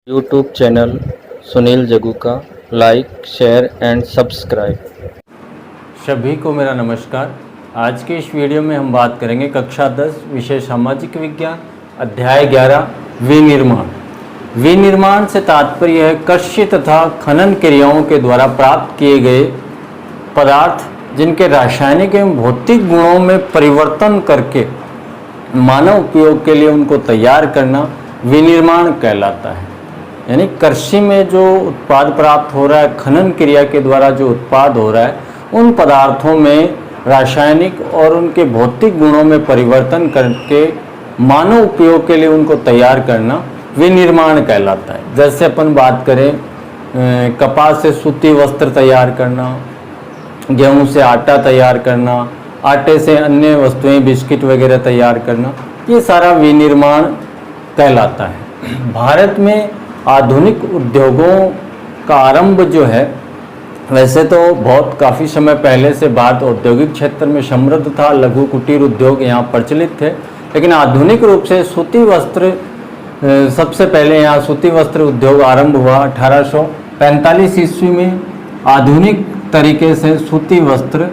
YouTube channel Sunil जगू का like share and subscribe. सभी को मेरा नमस्कार। आज के इस वीडियो में हम बात करेंगे कक्षा 10 विषय सामाजिक विज्ञान अध्याय 11 विनिर्माण। विनिर्माण से तात्पर्य है कृषि तथा खनन क्रियाओं के द्वारा प्राप्त किए गए पदार्थ जिनके रासायनिक एवं भौतिक गुणों में परिवर्तन करके मानव उपयोग के लिए उनको तैयार करना विनिर्माण कहलाता है। यानी कृषि में जो उत्पाद प्राप्त हो रहा है, खनन क्रिया के द्वारा जो उत्पाद हो रहा है, उन पदार्थों में रासायनिक और उनके भौतिक गुणों में परिवर्तन करके मानव उपयोग के लिए उनको तैयार करना विनिर्माण कहलाता है। जैसे अपन बात करें कपास से सूती वस्त्र तैयार करना, गेहूं से आटा तैयार करना, आटे से अन्य वस्तुएं बिस्किट वगैरह तैयार करना, ये सारा विनिर्माण कहलाता है। भारत में आधुनिक उद्योगों का आरंभ जो है, वैसे तो बहुत काफ़ी समय पहले से भारत औद्योगिक क्षेत्र में समृद्ध था, लघु कुटीर उद्योग यहाँ प्रचलित थे, लेकिन आधुनिक रूप से सूती वस्त्र सबसे पहले यहाँ सूती वस्त्र उद्योग आरंभ हुआ 1845 ईस्वी में। आधुनिक तरीके से सूती वस्त्र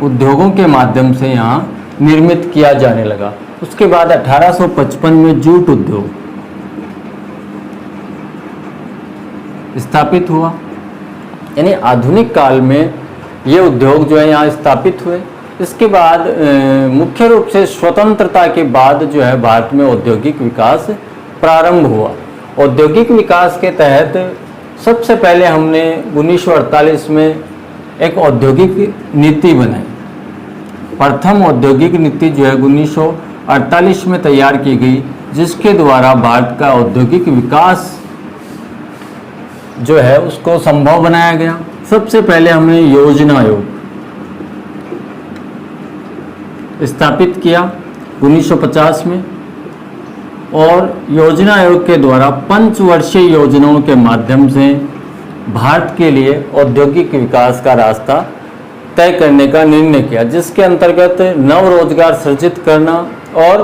उद्योगों के माध्यम से यहाँ निर्मित किया जाने लगा। उसके बाद 1855 में जूट उद्योग स्थापित हुआ। यानी आधुनिक काल में ये उद्योग जो है यहाँ स्थापित हुए। इसके बाद मुख्य रूप से स्वतंत्रता के बाद जो है भारत में औद्योगिक विकास प्रारंभ हुआ। औद्योगिक विकास के तहत सबसे पहले हमने 1948 में एक औद्योगिक नीति बनाई। प्रथम औद्योगिक नीति जो है 1948 में तैयार की गई, जिसके द्वारा भारत का औद्योगिक विकास जो है उसको संभव बनाया गया। सबसे पहले हमने योजना आयोग स्थापित किया 1950 में, और योजना आयोग के द्वारा पंचवर्षीय योजनाओं के माध्यम से भारत के लिए औद्योगिक विकास का रास्ता तय करने का निर्णय किया, जिसके अंतर्गत नव रोजगार सृजित करना और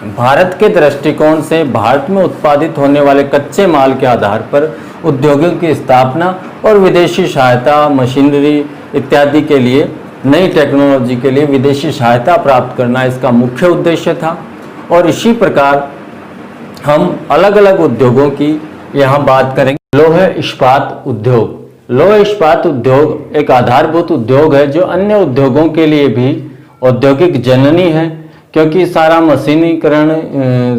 भारत के दृष्टिकोण से भारत में उत्पादित होने वाले कच्चे माल के आधार पर उद्योगों की स्थापना और विदेशी सहायता, मशीनरी इत्यादि के लिए, नई टेक्नोलॉजी के लिए विदेशी सहायता प्राप्त करना इसका मुख्य उद्देश्य था। और इसी प्रकार हम अलग अलग उद्योगों की यहाँ बात करेंगे। लौह इस्पात उद्योग। लौह इस्पात उद्योग एक आधारभूत उद्योग है जो अन्य उद्योगों के लिए भी औद्योगिक जननी है, क्योंकि सारा मशीनीकरण,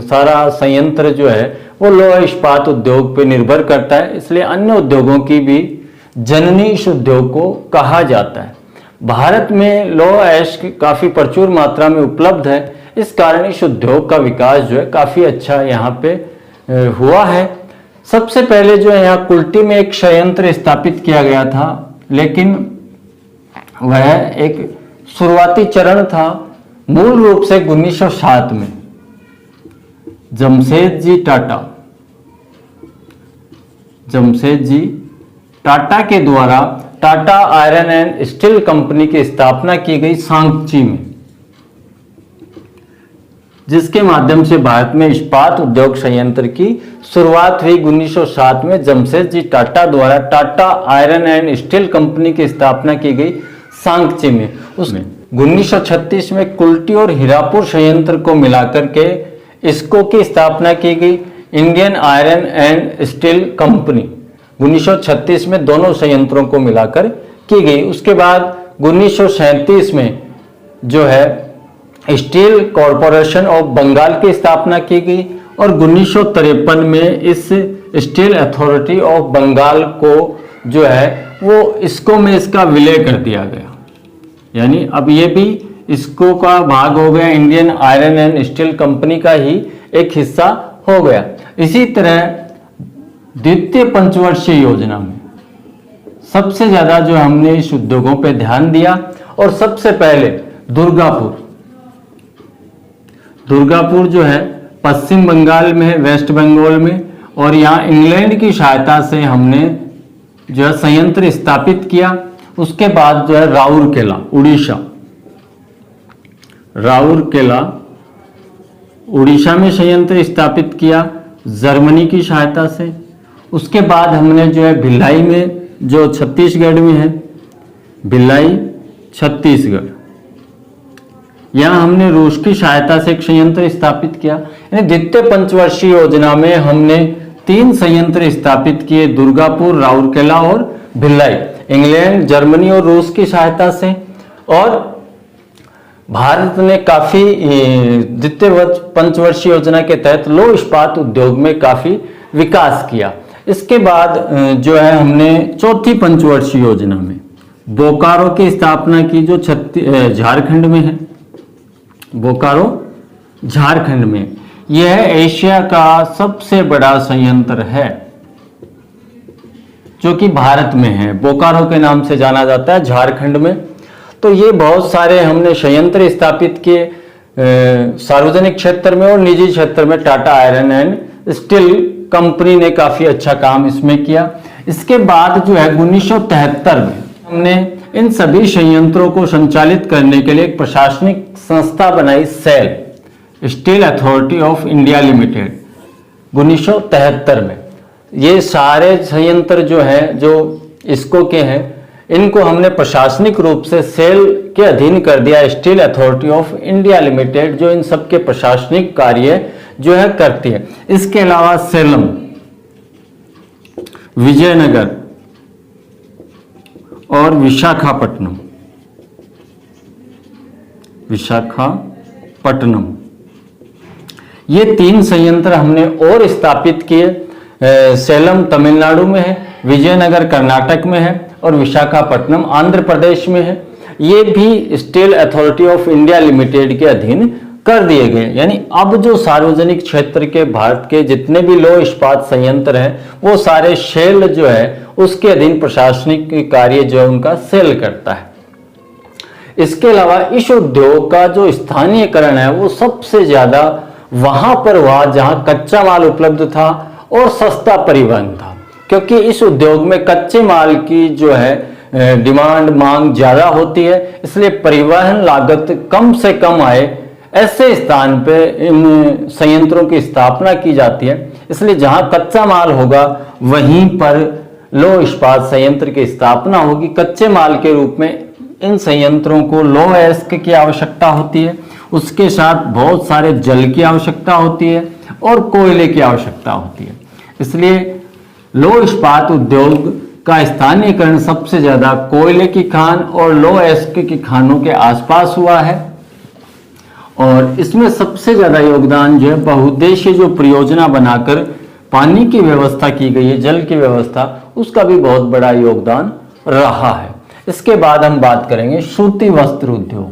सारा संयंत्र जो है वो लौह इस्पात उद्योग पे निर्भर करता है, इसलिए अन्य उद्योगों की भी जननी इस उद्योग को कहा जाता है। भारत में लौह अयस्क काफ़ी प्रचुर मात्रा में उपलब्ध है, इस कारण इस उद्योग का विकास जो है काफ़ी अच्छा यहाँ पे हुआ है। सबसे पहले जो है यहाँ कुल्टी में एक संयंत्र स्थापित किया गया था, लेकिन वह एक शुरुआती चरण था। मूल रूप से 1907 में जमशेदजी टाटा के द्वारा Tata iron and steel company की स्थापना की गई सांची में, जिसके माध्यम से भारत में इस्पात उद्योग संयंत्र की शुरुआत हुई। 1907 में जमशेदजी टाटा द्वारा Tata iron and steel company की स्थापना की गई सांची में। उसमें 1936 में कुल्टी और हीरापुर संयंत्र को मिलाकर के इसको की स्थापना की गई, Indian iron and steel company. 1936 में दोनों संयंत्रों को मिलाकर की गई। उसके बाद 1937 में जो है स्टील कॉरपोरेशन ऑफ बंगाल की स्थापना की गई, और 1953 में इस स्टील अथॉरिटी ऑफ बंगाल को जो है वो इसको में इसका विलय कर दिया गया। यानी अब ये भी इसको का भाग हो गया, Indian iron and steel company का ही एक हिस्सा हो गया। इसी तरह द्वितीय पंचवर्षीय योजना में सबसे ज्यादा जो हमने इस उद्योगों पे ध्यान दिया, और सबसे पहले दुर्गापुर जो है पश्चिम बंगाल में है, वेस्ट बंगाल में, और यहाँ इंग्लैंड की सहायता से हमने जो है संयंत्र स्थापित किया। उसके बाद जो है राउरकेला उड़ीसा में संयंत्र स्थापित किया। जर्मनी की सहायता से। उसके बाद हमने जो है भिलाई में, जो छत्तीसगढ़ में है, भिलाई छत्तीसगढ़, यहाँ हमने रूस की सहायता से एक संयंत्र स्थापित किया। यानी द्वितीय पंचवर्षीय योजना में हमने 3 संयंत्र स्थापित किए, दुर्गापुर, राउरकेला और भिलाई, इंग्लैंड, जर्मनी और रूस की सहायता से। और भारत ने काफी द्वितीय पंचवर्षीय योजना के तहत लौह इस्पात उद्योग में काफी विकास किया। इसके बाद जो है हमने चौथी पंचवर्षीय योजना में बोकारो की स्थापना की, जो झारखंड में है, बोकारो झारखंड में। यह एशिया का सबसे बड़ा संयंत्र है जो कि भारत में है, बोकारो के नाम से जाना जाता है, झारखंड में। तो ये बहुत सारे हमने संयंत्र स्थापित किए सार्वजनिक क्षेत्र में और निजी क्षेत्र में। Tata iron and steel company ने काफी अच्छा काम इसमें किया। इसके बाद जो है 1973 में हमने इन सभी संयंत्रों को संचालित करने के लिए एक प्रशासनिक संस्था बनाई, SAIL, steel authority of India limited, 1973 में। ये सारे संयंत्र जो है, जो इसको के हैं, इनको हमने प्रशासनिक रूप से सेल के अधीन कर दिया, steel authority of India limited, जो इन सब के प्रशासनिक कार्य जो है करती है। इसके अलावा सेलम, विजयनगर और विशाखापट्टनम, ये 3 संयंत्र हमने और स्थापित किए। सेलम तमिलनाडु में है, विजयनगर कर्नाटक में है और विशाखापट्टनम आंध्र प्रदेश में है। ये भी steel authority of India limited के अधीन कर दिए गए। यानी अब जो सार्वजनिक क्षेत्र के भारत के जितने भी लौह इस्पात संयंत्र हैं, वो सारे सेल जो है उसके अधीन प्रशासनिक कार्य जो है उनका सेल करता है। इसके अलावा इस उद्योग का जो स्थानीयकरण है वो सबसे ज्यादा वहां पर हुआ जहां कच्चा माल उपलब्ध था और सस्ता परिवहन था, क्योंकि इस उद्योग में कच्चे माल की जो है डिमांड, मांग ज्यादा होती है, इसलिए परिवहन लागत कम से कम आए, ऐसे स्थान पे इन संयंत्रों की स्थापना की जाती है। इसलिए जहां कच्चा माल होगा वहीं पर लौह इस्पात संयंत्र की स्थापना होगी। कच्चे माल के रूप में इन संयंत्रों को लौह अयस्क की आवश्यकता होती है, उसके साथ बहुत सारे जल की आवश्यकता होती है और कोयले की आवश्यकता होती है। इसलिए लौह इस्पात उद्योग का स्थानीयकरण सबसे ज्यादा कोयले की खान और लौह अयस्क की खानों के आसपास हुआ है। और इसमें सबसे ज्यादा योगदान जो है बहुउद्देशीय जो परियोजना बनाकर पानी की व्यवस्था की गई है, जल की व्यवस्था, उसका भी बहुत बड़ा योगदान रहा है। इसके बाद हम बात करेंगे सूती वस्त्र उद्योग।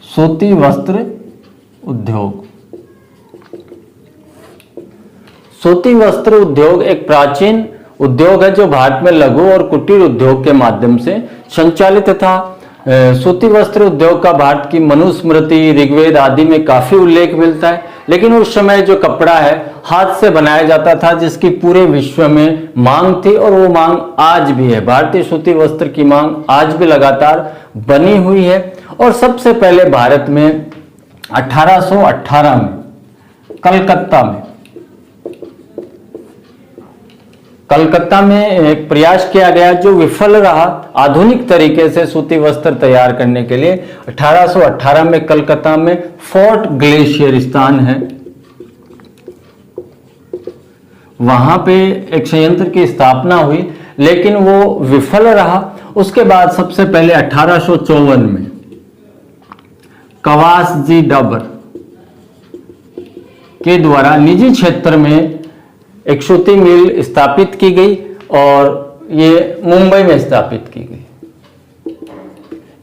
सूती वस्त्र उद्योग, सूती वस्त्र उद्योग एक प्राचीन उद्योग है जो भारत में लघु और कुटीर उद्योग के माध्यम से संचालित था। सूती वस्त्र उद्योग का भारत की मनुस्मृति, ऋग्वेद आदि में काफी उल्लेख मिलता है। लेकिन उस समय जो कपड़ा है हाथ से बनाया जाता था, जिसकी पूरे विश्व में मांग थी और वो मांग आज भी है। भारतीय सूती वस्त्र की मांग आज भी लगातार बनी हुई है। और सबसे पहले भारत में 1818 में कलकत्ता में एक प्रयास किया गया जो विफल रहा आधुनिक तरीके से सूती वस्त्र तैयार करने के लिए। 1818 में कलकत्ता में फोर्ट ग्लेशियर स्थान है, वहां पे एक संयंत्र की स्थापना हुई, लेकिन वो विफल रहा। उसके बाद सबसे पहले 1854 में कवासजी डबर के द्वारा निजी क्षेत्र में एक सूती मिल स्थापित की गई और ये मुंबई में स्थापित की गई।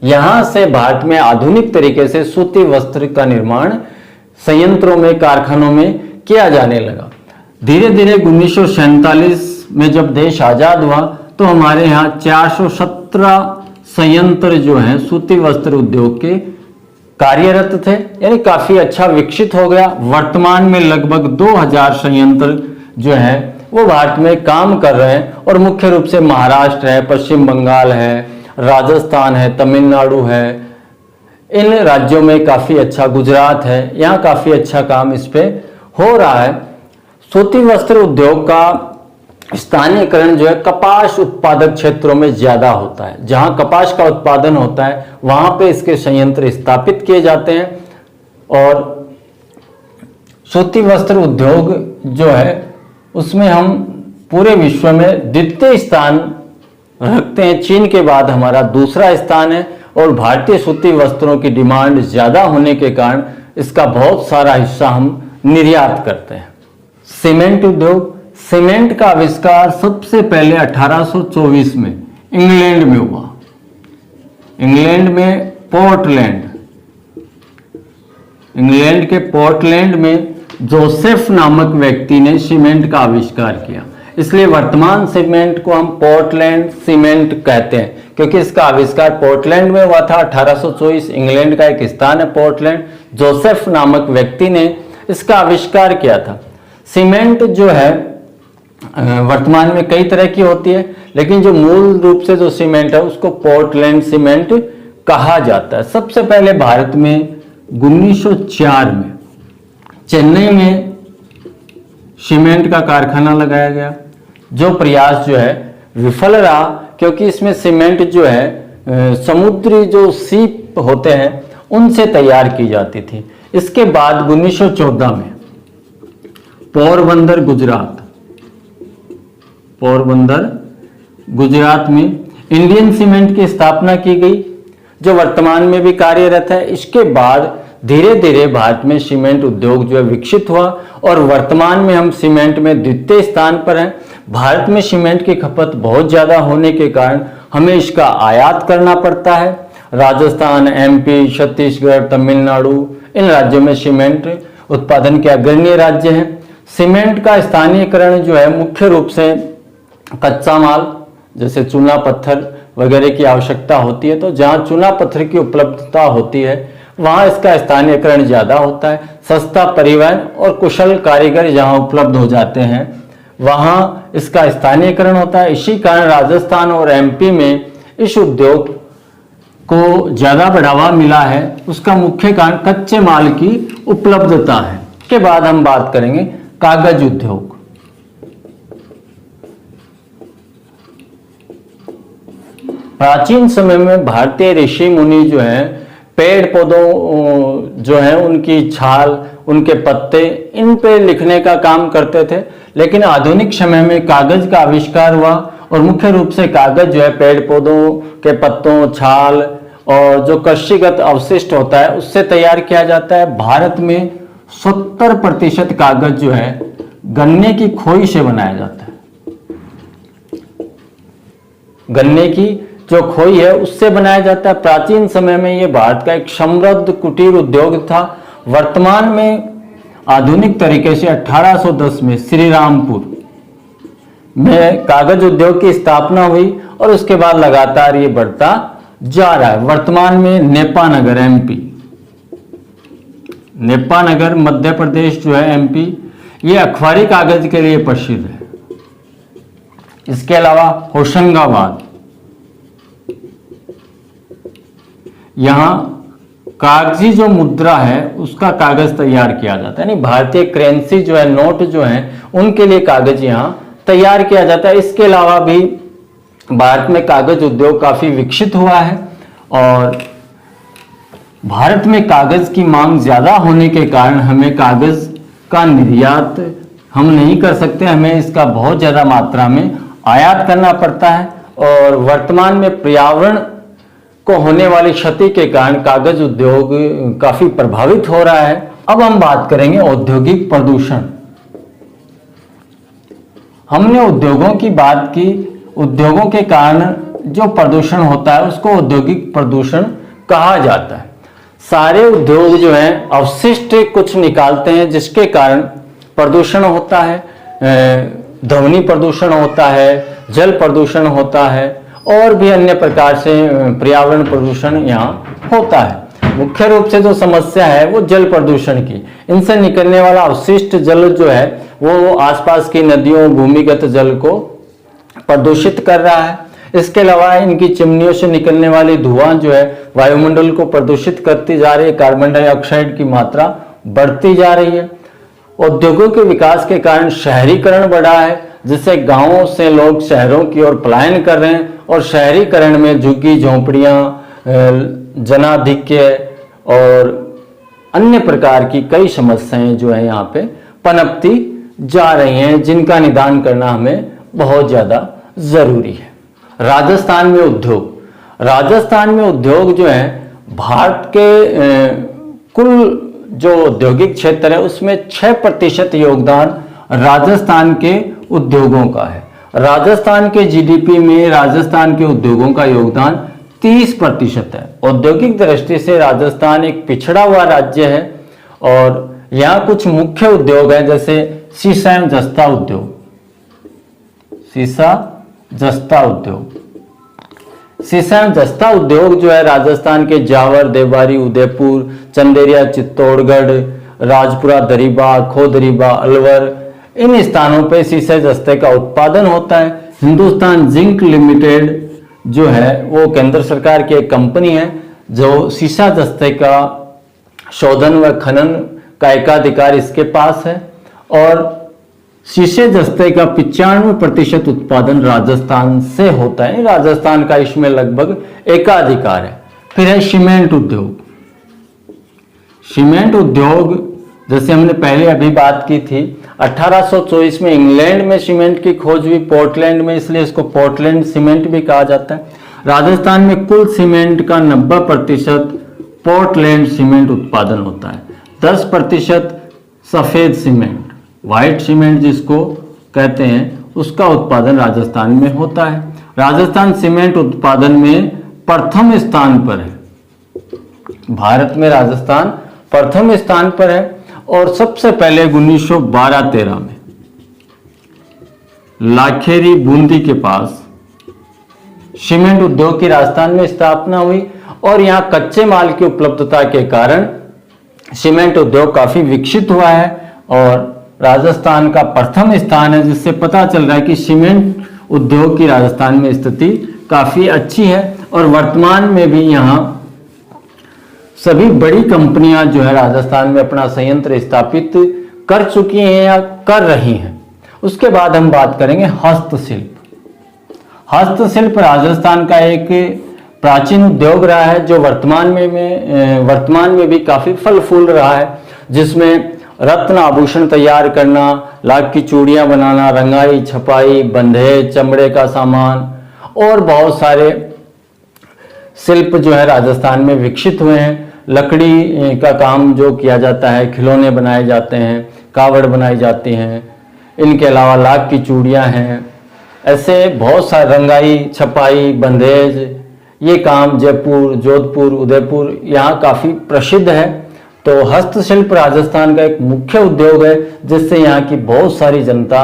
यहां से भारत में आधुनिक तरीके से सूती वस्त्र का निर्माण संयंत्रों में, कारखानों में किया जाने लगा। धीरे धीरे 1947 में जब देश आजाद हुआ तो हमारे यहाँ 417 संयंत्र जो हैं सूती वस्त्र उद्योग के कार्यरत थे, यानी काफी अच्छा विकसित हो गया। वर्तमान में लगभग 2000 संयंत्र जो है वो भारत में काम कर रहे हैं और मुख्य रूप से महाराष्ट्र है, पश्चिम बंगाल है, राजस्थान है, तमिलनाडु है, इन राज्यों में काफी अच्छा, गुजरात है, यहाँ काफी अच्छा काम इस पे हो रहा है। सूती वस्त्र उद्योग का स्थानीयकरण जो है कपास उत्पादक क्षेत्रों में ज्यादा होता है। जहां कपास का उत्पादन होता है वहां पे इसके संयंत्र स्थापित किए जाते हैं। और सूती वस्त्र उद्योग जो है उसमें हम पूरे विश्व में द्वितीय स्थान रखते हैं। चीन के बाद हमारा दूसरा स्थान है और भारतीय सूती वस्त्रों की डिमांड ज्यादा होने के कारण इसका बहुत सारा हिस्सा हम निर्यात करते हैं। सीमेंट उद्योग, सीमेंट का आविष्कार सबसे पहले 1824 में इंग्लैंड में हुआ। इंग्लैंड में पोर्टलैंड, इंग्लैंड के पोर्टलैंड में जोसेफ नामक व्यक्ति ने सीमेंट का आविष्कार किया। इसलिए वर्तमान सीमेंट को हम पोर्टलैंड सीमेंट कहते हैं, क्योंकि इसका आविष्कार पोर्टलैंड में हुआ था 1824। इंग्लैंड का एक स्थान है पोर्टलैंड। जोसेफ नामक व्यक्ति ने इसका आविष्कार किया था। सीमेंट जो है वर्तमान में कई तरह की होती है, लेकिन जो मूल रूप से जो सीमेंट है उसको पोर्टलैंड सीमेंट कहा जाता है। सबसे पहले भारत में 1904 में चेन्नई में सीमेंट का कारखाना लगाया गया। जो प्रयास जो है विफल रहा, क्योंकि इसमें सीमेंट जो है समुद्री जो सीप होते हैं उनसे तैयार की जाती थी। इसके बाद 1914 में पोरबंदर गुजरात में इंडियन सीमेंट की स्थापना की गई, जो वर्तमान में भी कार्यरत है। इसके बाद धीरे धीरे भारत में सीमेंट उद्योग जो है विकसित हुआ और वर्तमान में हम सीमेंट में द्वितीय स्थान पर हैं। भारत में सीमेंट की खपत बहुत ज्यादा होने के कारण हमें इसका आयात करना पड़ता है। राजस्थान, एमपी, छत्तीसगढ़, तमिलनाडु, इन राज्यों में सीमेंट उत्पादन के अग्रणी राज्य हैं। सीमेंट का स्थानीयकरण जो है मुख्य रूप से कच्चा माल जैसे चूना पत्थर वगैरह की आवश्यकता होती है, तो जहां चूना पत्थर की उपलब्धता होती है वहां इसका स्थानीयकरण ज्यादा होता है। सस्ता परिवहन और कुशल कारीगर जहां उपलब्ध हो जाते हैं वहां इसका स्थानीयकरण होता है। इसी कारण राजस्थान और एमपी में इस उद्योग को ज्यादा बढ़ावा मिला है। उसका मुख्य कारण कच्चे माल की उपलब्धता है। के बाद हम बात करेंगे कागज उद्योग। प्राचीन समय में भारतीय ऋषि मुनि जो है पेड़ पौधों जो है उनकी छाल, उनके पत्ते, इन पे लिखने का काम करते थे। लेकिन आधुनिक समय में कागज का आविष्कार हुआ और मुख्य रूप से कागज जो है पेड़ पौधों के पत्तों, छाल और जो कृषिगत अवशिष्ट होता है उससे तैयार किया जाता है। भारत में 70% कागज जो है गन्ने की खोई से बनाया जाता है। गन्ने की जो खोई है उससे बनाया जाता है। प्राचीन समय में ये भारत का एक समृद्ध कुटीर उद्योग था। वर्तमान में आधुनिक तरीके से 1810 में श्रीरामपुर में कागज उद्योग की स्थापना हुई और उसके बाद लगातार ये बढ़ता जा रहा है। वर्तमान में नेपानगर एमपी, नेपानगर मध्य प्रदेश जो है एमपी, ये अखबारी कागज के लिए प्रसिद्ध है। इसके अलावा होशंगाबाद, यहां कागजी जो मुद्रा है उसका कागज तैयार किया जाता है, यानी भारतीय करेंसी जो है, नोट जो है उनके लिए कागज यहां तैयार किया जाता है। इसके अलावा भी भारत में कागज उद्योग काफी विकसित हुआ है और भारत में कागज की मांग ज्यादा होने के कारण हमें कागज का निर्यात हम नहीं कर सकते, हमें इसका बहुत ज्यादा मात्रा में आयात करना पड़ता है। और वर्तमान में पर्यावरण को होने वाली क्षति के कारण कागज उद्योग काफी प्रभावित हो रहा है। अब हम बात करेंगे औद्योगिक प्रदूषण। हमने उद्योगों की बात की, उद्योगों के कारण जो प्रदूषण होता है उसको औद्योगिक प्रदूषण कहा जाता है। सारे उद्योग जो हैं अवशिष्ट कुछ निकालते हैं जिसके कारण प्रदूषण होता है। ध्वनि प्रदूषण होता है, जल प्रदूषण होता है और भी अन्य प्रकार से पर्यावरण प्रदूषण यहाँ होता है। मुख्य रूप से जो समस्या है वो जल प्रदूषण की, इनसे निकलने वाला अवशिष्ट जल जो है वो आसपास की नदियों, भूमिगत जल को प्रदूषित कर रहा है। इसके अलावा इनकी चिमनियों से निकलने वाली धुआं जो है वायुमंडल को प्रदूषित करती जा रही है, कार्बन डाइऑक्साइड की मात्रा बढ़ती जा रही है। उद्योगों के विकास के कारण शहरीकरण बढ़ा है, जिससे गांवों से लोग शहरों की ओर पलायन कर रहे हैं और शहरीकरण में झुग्गी झोंपड़ियां, जनाधिक्य और अन्य प्रकार की कई समस्याएं जो है यहाँ पे पनपती जा रही हैं, जिनका निदान करना हमें बहुत ज़्यादा ज़रूरी है। राजस्थान में उद्योग जो है भारत के कुल जो औद्योगिक क्षेत्र है उसमें 6% योगदान राजस्थान के उद्योगों का है। राजस्थान के जीडीपी में राजस्थान के उद्योगों का योगदान 30% है। औद्योगिक दृष्टि से राजस्थान एक पिछड़ा हुआ राज्य है और यहाँ कुछ मुख्य उद्योग हैं, जैसे सीसा एवं जस्ता उद्योग। सीसा एवं जस्ता उद्योग जो है राजस्थान के जावर, देवारी, उदयपुर, चंदेरिया, चित्तौड़गढ़, राजपुरा, दरीबा, खोदरीबा, अलवर, इन स्थानों पे सीसे जस्ते का उत्पादन होता है। हिंदुस्तान जिंक लिमिटेड जो है वो केंद्र सरकार की एक कंपनी है जो सीसा जस्ते का शोधन व खनन का एकाधिकार इसके पास है और शीशे जस्ते का 95% उत्पादन राजस्थान से होता है। राजस्थान का इसमें लगभग एकाधिकार है। फिर है सीमेंट उद्योग जैसे हमने पहले अभी बात की थी, 1824 में इंग्लैंड में सीमेंट की खोज हुई, पोर्टलैंड में, इसलिए इसको पोर्टलैंड सीमेंट भी कहा जाता है। राजस्थान में कुल सीमेंट का 90% पोर्टलैंड सीमेंट उत्पादन होता है। 10% सफेद सीमेंट, व्हाइट सीमेंट जिसको कहते हैं, उसका उत्पादन राजस्थान में होता है। राजस्थान सीमेंट उत्पादन में प्रथम स्थान पर है। भारत में राजस्थान प्रथम स्थान पर है और सबसे पहले 1912-13 में लाखेरी बूंदी के पास सीमेंट उद्योग की राजस्थान में स्थापना हुई और यहां कच्चे माल की उपलब्धता के कारण सीमेंट उद्योग काफी विकसित हुआ है और राजस्थान का प्रथम स्थान है, जिससे पता चल रहा है कि सीमेंट उद्योग की राजस्थान में स्थिति काफी अच्छी है। और वर्तमान में भी यहाँ सभी बड़ी कंपनियां जो है राजस्थान में अपना संयंत्र स्थापित कर चुकी हैं या कर रही हैं। उसके बाद हम बात करेंगे हस्तशिल्प राजस्थान का एक प्राचीन उद्योग रहा है जो वर्तमान में भी काफी फल फूल रहा है, जिसमें रत्न आभूषण तैयार करना, लाख की चूड़ियां बनाना, रंगाई, छपाई, बंधे, चमड़े का सामान और बहुत सारे शिल्प जो है राजस्थान में विकसित हुए हैं। लकड़ी का काम जो किया जाता है, खिलौने बनाए जाते हैं, कावड़ बनाई जाती हैं, इनके अलावा लाख की चूड़ियां हैं, ऐसे बहुत सारे रंगाई, छपाई, बंधेज, ये काम जयपुर, जोधपुर, उदयपुर यहाँ काफ़ी प्रसिद्ध है। तो हस्तशिल्प राजस्थान का एक मुख्य उद्योग है जिससे यहाँ की बहुत सारी जनता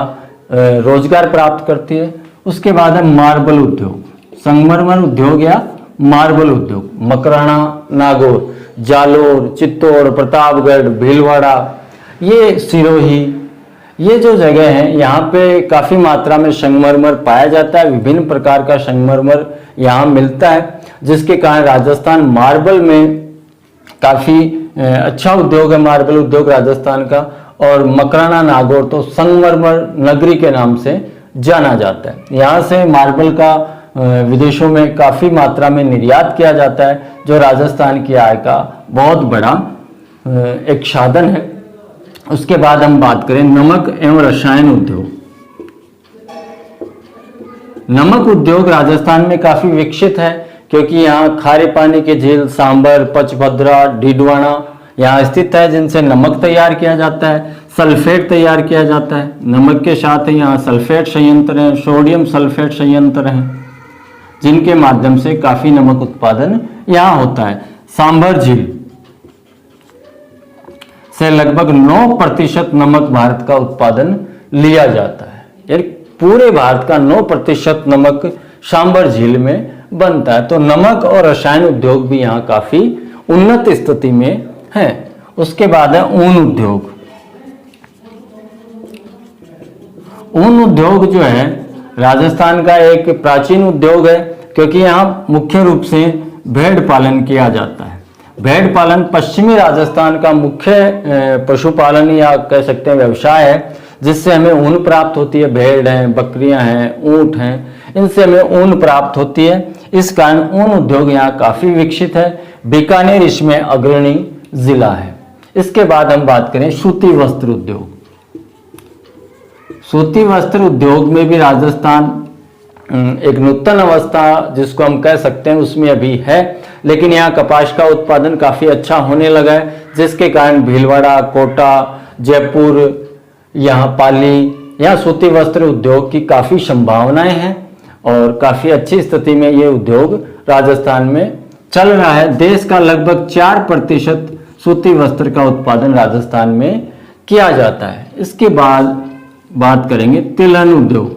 रोजगार प्राप्त करती है। उसके बाद है मार्बल उद्योग, संगमरमर उद्योग या मार्बल उद्योग। मकराना, नागौर, जालोर, चित्तौड़, प्रतापगढ़, भीलवाड़ा, ये सिरोही, ये जो जगह हैं यहाँ पे काफ़ी मात्रा में संगमरमर पाया जाता है। विभिन्न प्रकार का संगमरमर यहाँ मिलता है, जिसके कारण राजस्थान मार्बल में काफ़ी अच्छा उद्योग है, मार्बल उद्योग राजस्थान का। और मकराना, नागौर तो संगमरमर नगरी के नाम से जाना जाता है। यहाँ से मार्बल का विदेशों में काफ़ी मात्रा में निर्यात किया जाता है, जो राजस्थान की आय का बहुत बड़ा एक साधन है। उसके बाद हम बात करें नमक एवं रसायन उद्योग। नमक उद्योग राजस्थान में काफ़ी विकसित है क्योंकि यहाँ खारे पानी के झील सांबर, पचभद्रा, डीडवाना यहाँ स्थित है, जिनसे नमक तैयार किया जाता है, सल्फेट तैयार किया जाता है। नमक के साथ ही यहाँ सल्फेट संयंत्र हैं, सोडियम सल्फेट संयंत्र हैं, जिनके माध्यम से काफ़ी नमक उत्पादन यहाँ होता है। सांबर झील से लगभग 9% नमक भारत का उत्पादन लिया जाता है। यानी पूरे भारत का 9% नमक सांबर झील में बनता है। तो नमक और रसायन उद्योग भी यहाँ काफी उन्नत स्थिति में है। उसके बाद है ऊन उद्योग। ऊन उद्योग जो है राजस्थान का एक प्राचीन उद्योग है क्योंकि यहाँ मुख्य रूप से भेड़ पालन किया जाता है। भेड़ पालन पश्चिमी राजस्थान का मुख्य पशुपालन या कह सकते हैं व्यवसाय है, जिससे हमें ऊन प्राप्त होती है। भेड़ हैं, बकरियां हैं, ऊंट हैं, इनसे हमें ऊन प्राप्त होती है। इस कारण ऊन उद्योग यहाँ काफी विकसित है। बीकानेर इसमें अग्रणी जिला है। इसके बाद हम बात करें सूती वस्त्र उद्योग। सूती वस्त्र उद्योग में भी राजस्थान एक नूतन अवस्था जिसको हम कह सकते हैं उसमें अभी है, लेकिन यहाँ कपास का उत्पादन काफी अच्छा होने लगा है, जिसके कारण भीलवाड़ा, कोटा, जयपुर, यहाँ पाली, यहाँ सूती वस्त्र उद्योग की काफी संभावनाएं हैं और काफी अच्छी स्थिति में ये उद्योग राजस्थान में चल रहा है। देश का लगभग 4% सूती वस्त्र का उत्पादन राजस्थान में किया जाता है। इसके बाद बात करेंगे तिलहन उद्योग।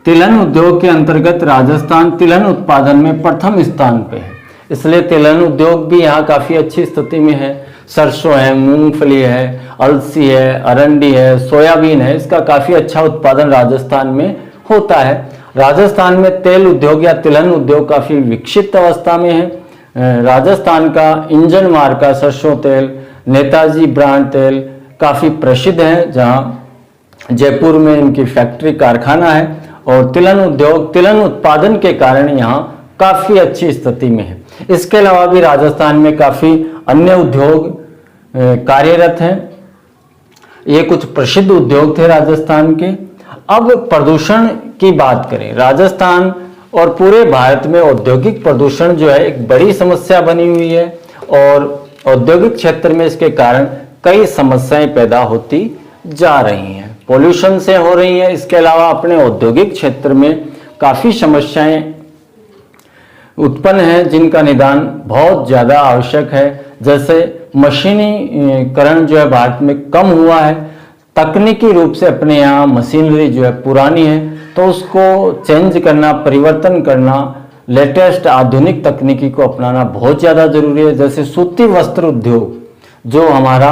तिलहन उद्योग के अंतर्गत राजस्थान तिलहन उत्पादन में प्रथम स्थान पे है, इसलिए तिलहन उद्योग भी यहाँ काफी अच्छी स्थिति में है। सरसों है, मूंगफली है, अलसी है, अरंडी है, सोयाबीन है, इसका काफी अच्छा उत्पादन राजस्थान में होता है। राजस्थान में तेल उद्योग या तिलहन उद्योग काफी विकसित अवस्था में है। राजस्थान का इंजन मार्ग का सरसों तेल, नेताजी ब्रांड तेल काफी प्रसिद्ध है, जहाँ जयपुर में इनकी फैक्ट्री कारखाना है और तिलहन उद्योग तिलहन उत्पादन के कारण यहाँ काफी अच्छी स्थिति में है। इसके अलावा भी राजस्थान में काफी अन्य उद्योग कार्यरत हैं। ये कुछ प्रसिद्ध उद्योग थे राजस्थान के। अब प्रदूषण की बात करें, राजस्थान और पूरे भारत में औद्योगिक प्रदूषण जो है एक बड़ी समस्या बनी हुई है और औद्योगिक क्षेत्र में इसके कारण कई समस्याएं पैदा होती जा रही हैं। पोल्यूशन से हो रही है, इसके अलावा अपने औद्योगिक क्षेत्र में काफी समस्याएं उत्पन्न है, जिनका निदान बहुत ज्यादा आवश्यक है। जैसे मशीनीकरण जो है भारत में कम हुआ है, तकनीकी रूप से अपने यहाँ मशीनरी जो है पुरानी है, तो उसको चेंज करना, परिवर्तन करना, लेटेस्ट आधुनिक तकनीकी को अपनाना बहुत ज़्यादा जरूरी है। जैसे सूती वस्त्र उद्योग जो हमारा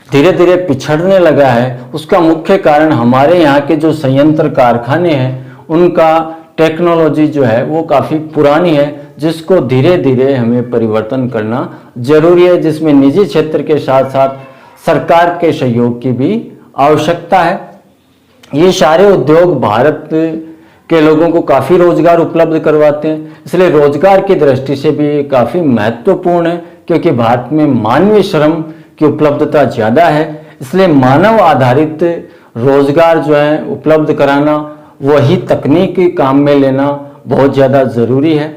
धीरे धीरे पिछड़ने लगा है, उसका मुख्य कारण हमारे यहाँ के जो संयंत्र कारखाने हैं उनका टेक्नोलॉजी जो है वो काफ़ी पुरानी है, जिसको धीरे धीरे हमें परिवर्तन करना जरूरी है, जिसमें निजी क्षेत्र के साथ साथ सरकार के सहयोग की भी आवश्यकता है। ये सारे उद्योग भारत के लोगों को काफ़ी रोजगार उपलब्ध करवाते हैं, इसलिए रोजगार की दृष्टि से भी काफ़ी महत्वपूर्ण है, क्योंकि भारत में मानवीय श्रम की उपलब्धता ज़्यादा है। इसलिए मानव आधारित रोजगार जो है उपलब्ध कराना, वही तकनीकी काम में लेना बहुत ज़्यादा ज़रूरी है।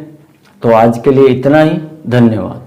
तो आज के लिए इतना ही, धन्यवाद।